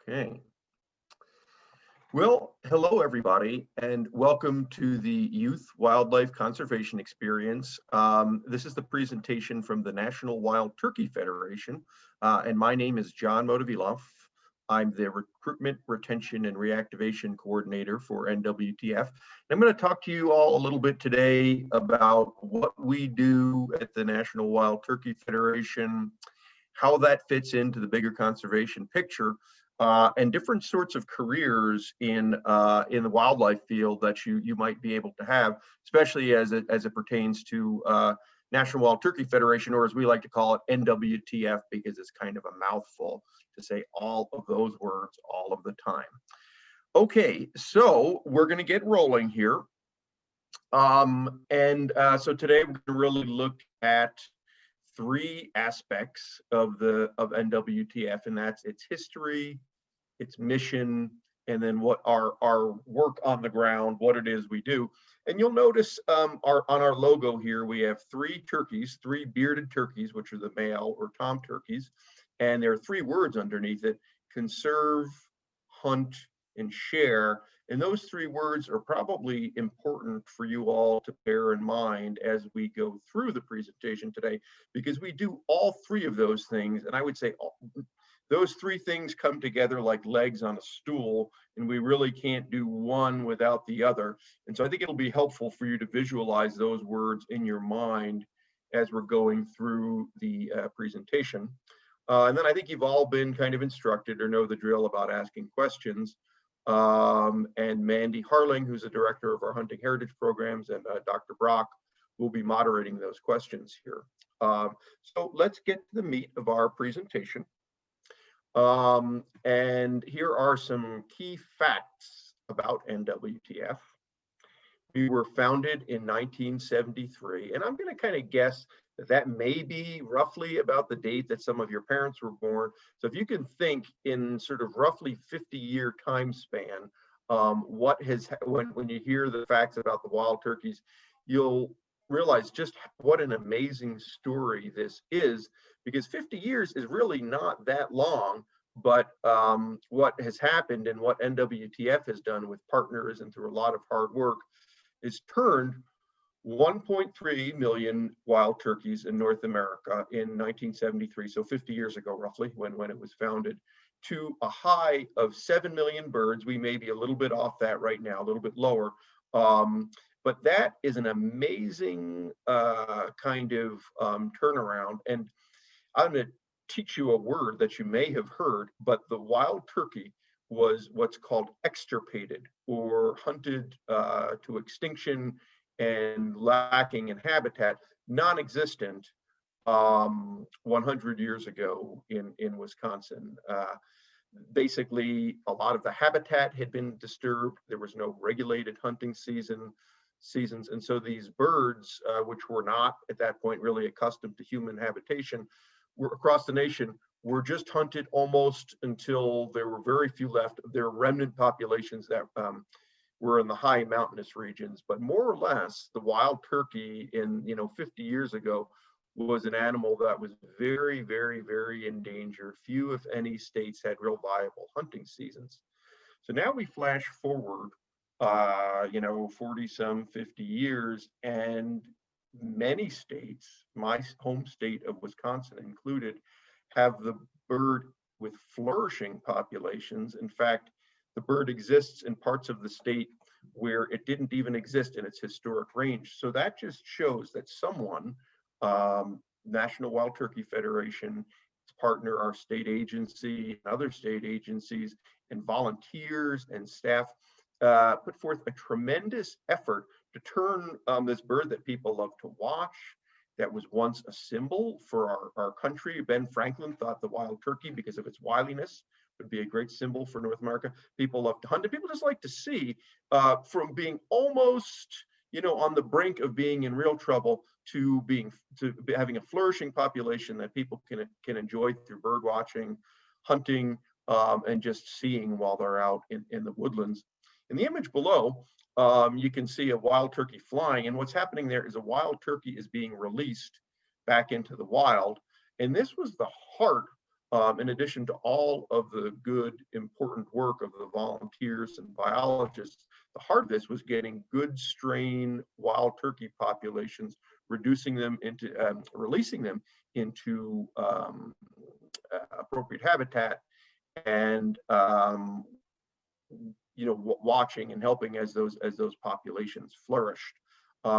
Okay. Well, hello everybody, and welcome to the Youth Wildlife Conservation Experience. This is the presentation from the National Wild Turkey Federation, and my name is John Motoviloff. I'm the Recruitment, Retention, and Reactivation Coordinator for NWTF. I'm going to talk to you all a little bit today about what we do at the National Wild Turkey Federation, how that fits into the bigger conservation picture, and different sorts of careers in the wildlife field that you might be able to have, especially as it pertains to National Wild Turkey Federation, or as we like to call it, NWTF, because it's kind of a mouthful to say all of those words all of the time. Okay, so we're going to get rolling here, so today we're going to really look at three aspects of NWTF, and that's its history, its mission, and then what our work on the ground, what it is we do. And you'll notice on our logo here, we have three turkeys, three bearded turkeys, which are the male or tom turkeys. And there are three words underneath it: conserve, hunt, and share. And those three words are probably important for you all to bear in mind as we go through the presentation today, because we do all three of those things. And I would say those three things come together like legs on a stool, and we really can't do one without the other. And so I think it'll be helpful for you to visualize those words in your mind as we're going through the presentation. And then I think you've all been kind of instructed or know the drill about asking questions. And Mandy Harling, who's the director of our hunting heritage programs, and Dr. Brock will be moderating those questions here. So let's get to the meat of our presentation. And here are some key facts about NWTF. We were founded in 1973, and I'm going to kind of guess that may be roughly about the date that some of your parents were born. So if you can think in sort of roughly 50-year time span, when you hear the facts about the wild turkeys, you'll realize just what an amazing story this is, because 50 years is really not that long. But what has happened and what NWTF has done with partners and through a lot of hard work is turned 1.3 million wild turkeys in North America in 1973, so 50 years ago roughly, when it was founded, to a high of 7 million birds. We may be a little bit off that right now, a little bit lower, but that is an amazing kind of turnaround. And I'm going to teach you a word that you may have heard, but the wild turkey was what's called extirpated or hunted to extinction and lacking in habitat, non-existent 100 years ago in Wisconsin. Basically, a lot of the habitat had been disturbed. There was no regulated hunting seasons. And so these birds, which were not at that point really accustomed to human habitation, were across the nation, were just hunted almost until there were very few left. There were remnant populations that were in the high mountainous regions, but more or less the wild turkey in 50 years ago was an animal that was very, very, very endangered. Few, if any, states had real viable hunting seasons. So now we flash forward 40 some 50 years, and many states, my home state of Wisconsin included, have the bird with flourishing populations. In fact, the bird exists in parts of the state where it didn't even exist in its historic range. So that just shows that someone, National Wild Turkey Federation, its partner, our state agency, and other state agencies, and volunteers and staff put forth a tremendous effort to turn this bird that people love to watch, that was once a symbol for our country. Ben Franklin thought the wild turkey, because of its wiliness, would be a great symbol for North America. People love to hunt, and people just like to see from being almost, on the brink of being in real trouble to having a flourishing population that people can enjoy through bird watching, hunting, and just seeing while they're out in the woodlands. In the image below, you can see a wild turkey flying, and what's happening there is a wild turkey is being released back into the wild. And this was the heart in addition to all of the good, important work of the volunteers and biologists, the heart of this was getting good strain wild turkey populations, reducing them into, releasing them into appropriate habitat, and watching and helping as those populations flourished.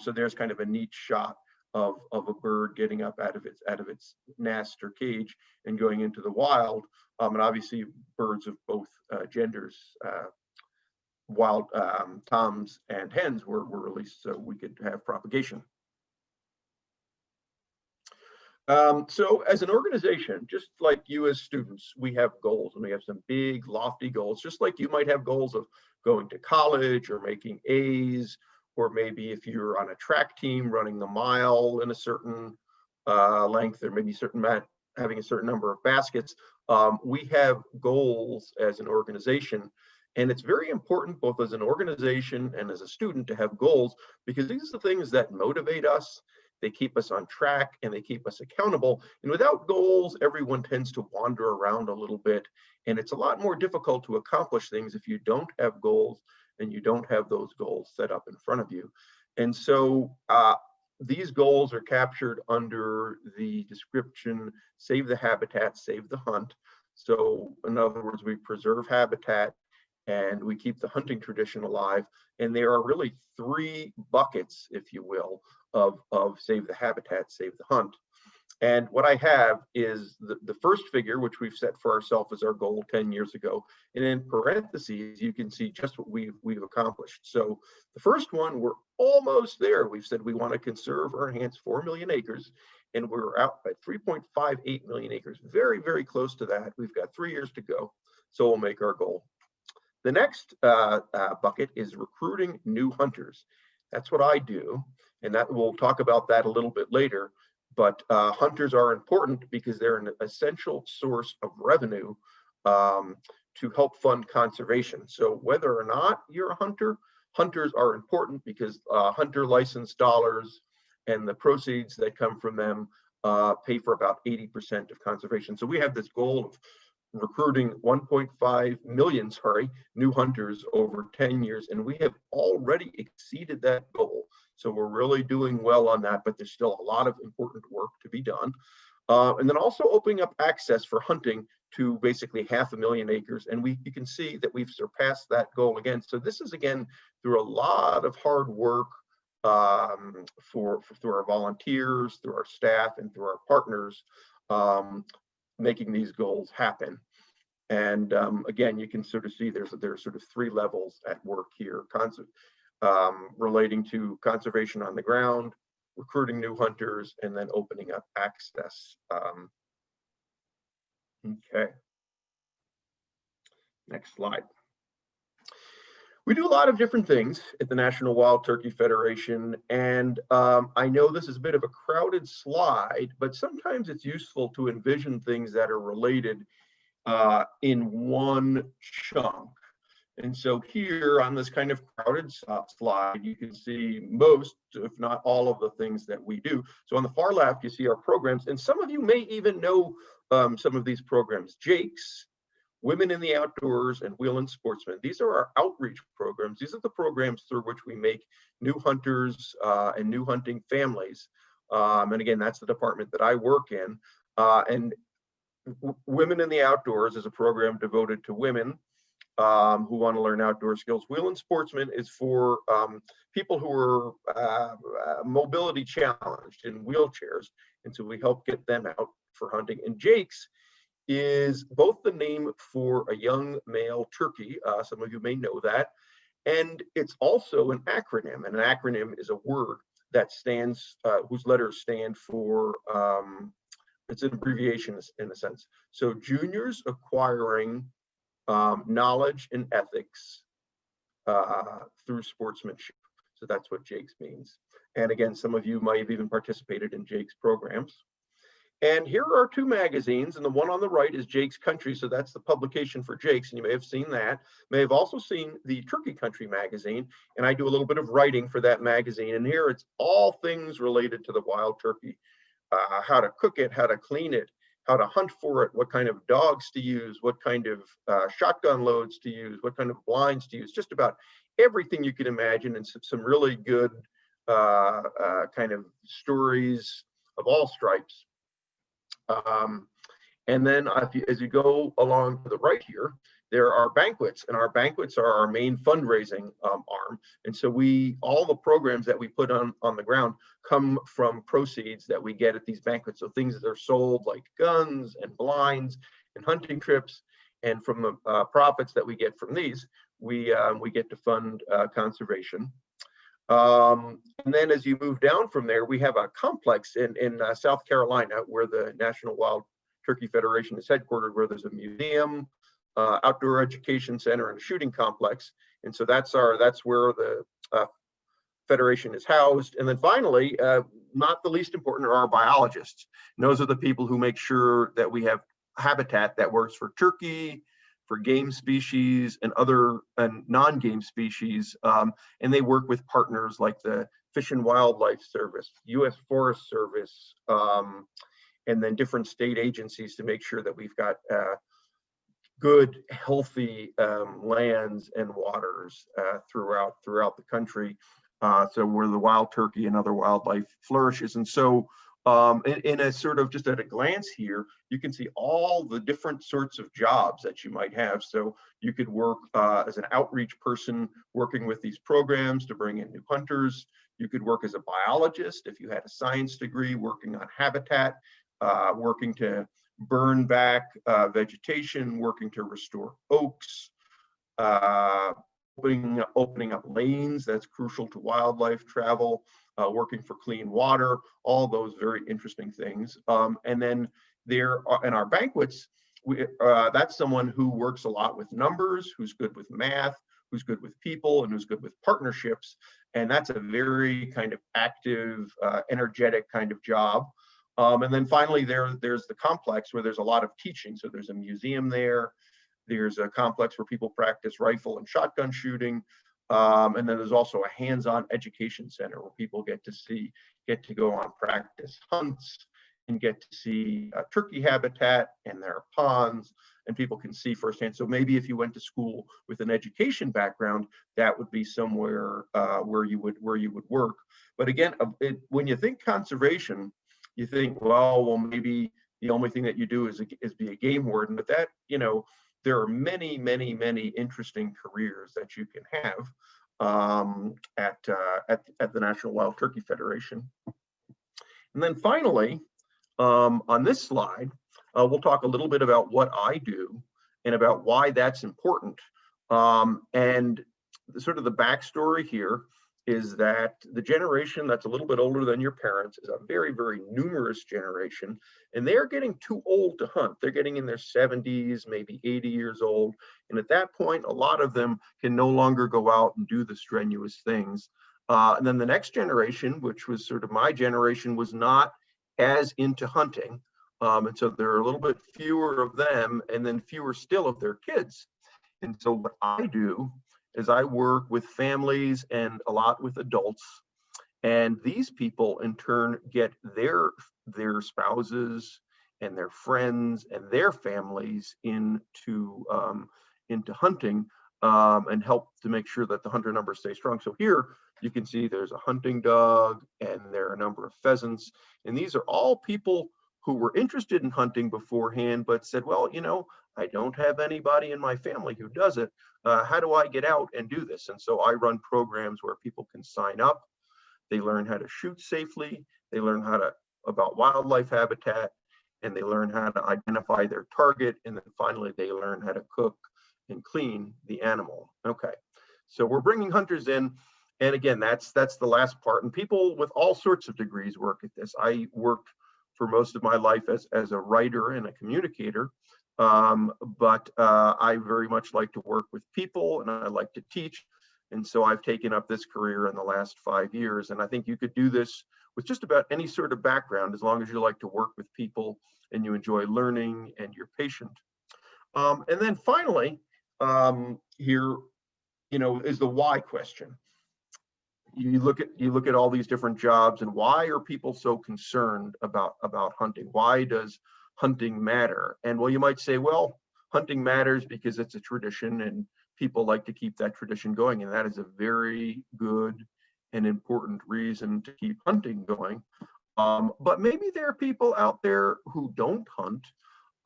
So there's kind of a neat shot of a bird getting up out of its nest or cage and going into the wild. And obviously birds of both genders, wild toms and hens were released so we could have propagation. So as an organization, just like you as students, we have goals, and we have some big lofty goals, just like you might have goals of going to college or making A's, or maybe if you're on a track team running the mile in a certain length, or maybe having a certain number of baskets. We have goals as an organization, and it's very important both as an organization and as a student to have goals, because these are the things that motivate us. They keep us on track and they keep us accountable. And without goals, everyone tends to wander around a little bit. And it's a lot more difficult to accomplish things if you don't have goals and you don't have those goals set up in front of you. And so these goals are captured under the description, save the habitat, save the hunt. So in other words, we preserve habitat and we keep the hunting tradition alive. And there are really three buckets, if you will, of save the habitat, save the hunt. And what I have is the first figure, which we've set for ourselves as our goal 10 years ago. And in parentheses, you can see just what we've accomplished. So the first one, we're almost there. We've said we want to conserve or enhance 4 million acres, and we're out by 3.58 million acres. Very, very close to that. We've got 3 years to go, so we'll make our goal. The next bucket is recruiting new hunters. That's what I do, and that we'll talk about that a little bit later. But hunters are important because they're an essential source of revenue to help fund conservation. So whether or not you're a hunter, hunters are important because hunter license dollars and the proceeds that come from them pay for about 80% of conservation. So we have this goal of recruiting 1.5 million, new hunters over 10 years, and we have already exceeded that goal. So we're really doing well on that, but there's still a lot of important work to be done. And then also opening up access for hunting to basically 500,000 acres. And you can see that we've surpassed that goal again. So this is, again, through a lot of hard work through our volunteers, through our staff, and through our partners, making these goals happen. And again, you can sort of see there's sort of three levels at work here, relating to conservation on the ground, recruiting new hunters, and then opening up access. Okay. Next slide. We do a lot of different things at the National Wild Turkey Federation, and I know this is a bit of a crowded slide, but sometimes it's useful to envision things that are related in one chunk. And so here on this kind of crowded slide, you can see most, if not all, of the things that we do. So on the far left, you see our programs, and some of you may even know some of these programs. JAKES, Women in the Outdoors, and Wheel and Sportsman. These are our outreach programs. These are the programs through which we make new hunters and new hunting families. And again, that's the department that I work in. And Women in the Outdoors is a program devoted to women who want to learn outdoor skills. Wheel and Sportsman is for people who are mobility challenged in wheelchairs. And so we help get them out for hunting. And JAKES is both the name for a young male turkey. Some of you may know that. And it's also an acronym. And an acronym is a word that stands, whose letters stand for, it's an abbreviation in a sense. So juniors acquiring knowledge and ethics through sportsmanship. So that's what JAKES means. And again, some of you might have even participated in JAKES programs. And here are two magazines, and the one on the right is JAKES Country, so that's the publication for JAKES, and you may have seen that. May have also seen the Turkey Country magazine, and I do a little bit of writing for that magazine, and here it's all things related to the wild turkey, how to cook it, how to clean it, how to hunt for it, what kind of dogs to use, what kind of shotgun loads to use, what kind of blinds to use, just about everything you can imagine, and some really good kind of stories of all stripes. And then as you go along to the right here, there are banquets, and our banquets are our main fundraising arm. And so all the programs that we put on the ground come from proceeds that we get at these banquets. So things that are sold like guns and blinds and hunting trips, and from the profits that we get from these, we get to fund conservation. And then as you move down from there, we have a complex in South Carolina where the National Wild Turkey Federation is headquartered, where there's a museum, outdoor education center, and a shooting complex. And so that's where the Federation is housed. And then finally, not the least important, are our biologists. And those are the people who make sure that we have habitat that works for turkey, for game species, and other non-game species. And they work with partners like the Fish and Wildlife Service, U.S. Forest Service, and then different state agencies to make sure that we've got good, healthy lands and waters throughout the country. So where the wild turkey and other wildlife flourishes. And so in a sort of just at a glance here, you can see all the different sorts of jobs that you might have. So you could work as an outreach person working with these programs to bring in new hunters. You could work as a biologist if you had a science degree, working on habitat, working to burn back vegetation, working to restore oaks, opening up lanes that's crucial to wildlife travel, working for clean water, all those very interesting things. And then there are, in our banquets, that's someone who works a lot with numbers, who's good with math, who's good with people, and who's good with partnerships. And that's a very kind of active, energetic kind of job. And then finally, there's the complex where there's a lot of teaching. So there's a museum there. There's a complex where people practice rifle and shotgun shooting. And then there's also a hands-on education center where people get to go on practice hunts and get to see turkey habitat and their ponds, and people can see firsthand. So maybe if you went to school with an education background, that would be somewhere where you would work. But again, when you think conservation, you think, well, maybe the only thing that you do is be a game warden. But that, there are many, many, many interesting careers that you can have at the National Wild Turkey Federation. And then finally, on this slide, we'll talk a little bit about what I do and about why that's important. And sort of the backstory here is that the generation that's a little bit older than your parents is a very, very numerous generation, and they're getting too old to hunt. They're getting in their 70s, maybe 80 years old. And at that point, a lot of them can no longer go out and do the strenuous things. And then the next generation, which was sort of my generation, was not as into hunting. And so there are a little bit fewer of them, and then fewer still of their kids. And so what I do is I work with families and a lot with adults, and these people in turn get their spouses and their friends and their families into hunting, and help to make sure that the hunter numbers stay strong. So here you can see there's a hunting dog, and there are a number of pheasants, and these are all people who were interested in hunting beforehand, but said, well, I don't have anybody in my family who does it. How do I get out and do this? And so I run programs where people can sign up. They learn how to shoot safely. They learn about wildlife habitat, and they learn how to identify their target. And then finally, they learn how to cook and clean the animal. Okay, so we're bringing hunters in. And again, that's the last part. And people with all sorts of degrees work at this. I worked for most of my life as a writer and a communicator. But I very much like to work with people, and I like to teach. And so I've taken up this career in the last 5 years. And I think you could do this with just about any sort of background, as long as you like to work with people and you enjoy learning and you're patient. And then finally, here, is the why question. You look at all these different jobs, and why are people so concerned about hunting? Why does hunting matter? And well, you might say, well, hunting matters because it's a tradition and people like to keep that tradition going. And that is a very good and important reason to keep hunting going. But maybe there are people out there who don't hunt,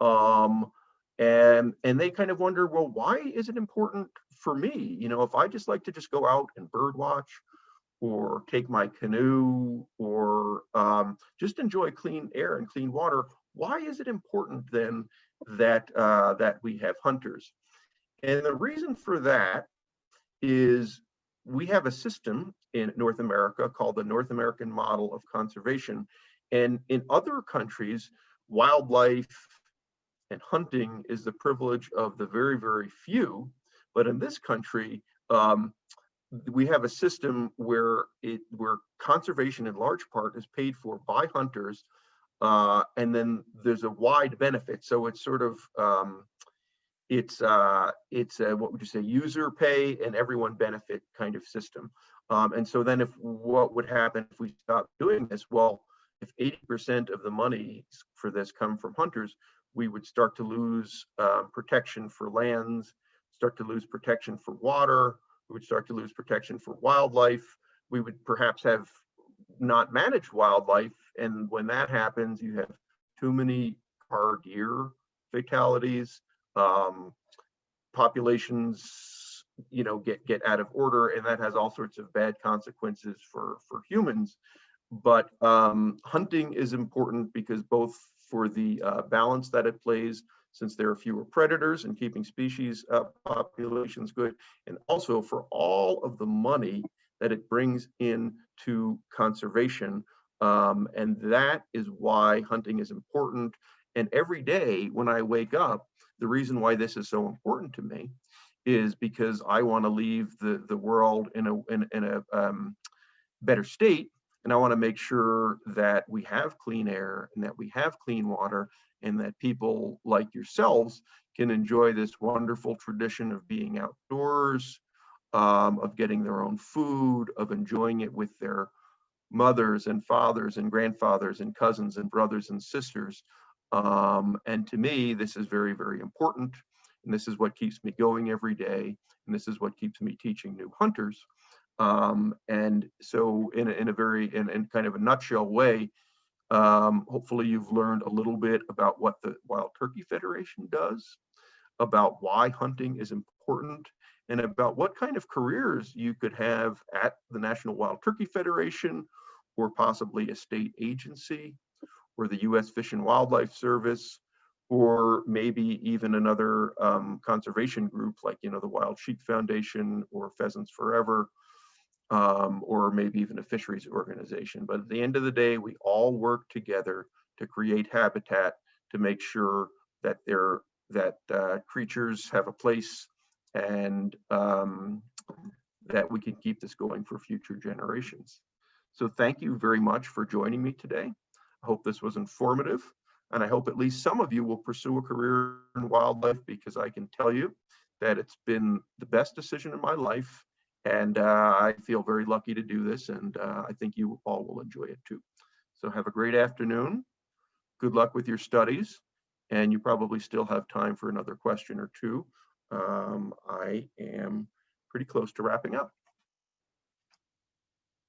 um, and they kind of wonder, well, why is it important for me? You know, if I just like to just go out and bird watch, or take my canoe, or just enjoy clean air and clean water, why is it important then that that we have hunters? And the reason for that is we have a system in North America called the North American Model of Conservation. And in other countries, wildlife and hunting is the privilege of the very, very few. But in this country, we have a system where conservation in large part is paid for by hunters, and then there's a wide benefit. So it's sort of it's what would you say, user pay and everyone benefit kind of system. And so then what would happen if we stop doing this? Well, if 80% of the money for this come from hunters, we would start to lose protection for lands, start to lose protection for water, we would start to lose protection for wildlife. We would perhaps have not managed wildlife. And when that happens, you have too many deer fatalities, populations, get out of order, and that has all sorts of bad consequences for humans. But hunting is important because both for the balance that it plays, since there are fewer predators and keeping species populations good, and also for all of the money that it brings in to conservation. And that is why hunting is important. And every day when I wake up, the reason why this is so important to me is because I want to leave the world in a better state. And I want to make sure that we have clean air and that we have clean water, and that people like yourselves can enjoy this wonderful tradition of being outdoors, of getting their own food, of enjoying it with their mothers and fathers and grandfathers and cousins and brothers and sisters. And to me, this is very, very important. And this is what keeps me going every day. And this is what keeps me teaching new hunters. And so in a very, in kind of a nutshell way, hopefully you've learned a little bit about what the Wild Turkey Federation does, about why hunting is important, and about what kind of careers you could have at the National Wild Turkey Federation, or possibly a state agency, or the U.S. Fish and Wildlife Service, or maybe even another conservation group like, the Wild Sheep Foundation or Pheasants Forever, or maybe even a fisheries organization. But at the end of the day, we all work together to create habitat, to make sure that creatures have a place, and that we can keep this going for future generations. So thank you very much for joining me today. I hope this was informative, and I hope at least some of you will pursue a career in wildlife, because I can tell you that it's been the best decision in my life. And I feel very lucky to do this, and I think you all will enjoy it too. So have a great afternoon. Good luck with your studies, and you probably still have time for another question or two. I am pretty close to wrapping up.